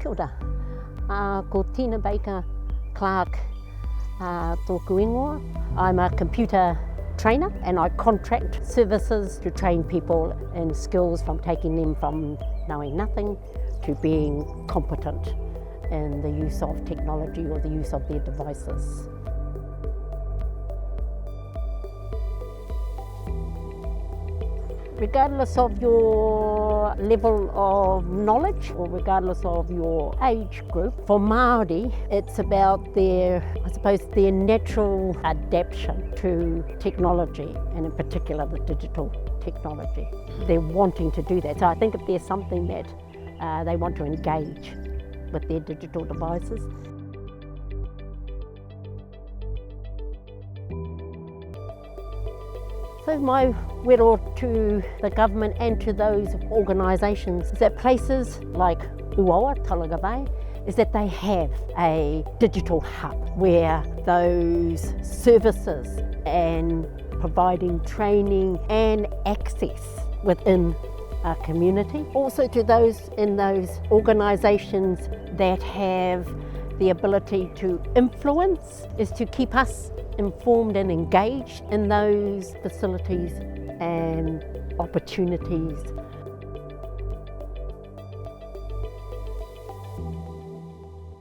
Kia ora. Ko Tena Baker-Clarke tōku ingoa. I'm a computer trainer and I contract services to train people in skills from taking them from knowing nothing to being competent in the use of technology or the use of their devices. Regardless of your level of knowledge or regardless of your age group, for Māori it's about their natural adaptation to technology, and in particular the digital technology. They're wanting to do that. So I think if there's something that they want to engage with their digital devices. So my wero to the government and to those organisations is that places like Uawa, Tolaga Bay, is that they have a digital hub where those services and providing training and access within a community. Also to those in those organisations that have the ability to influence is to keep us informed and engaged in those facilities and opportunities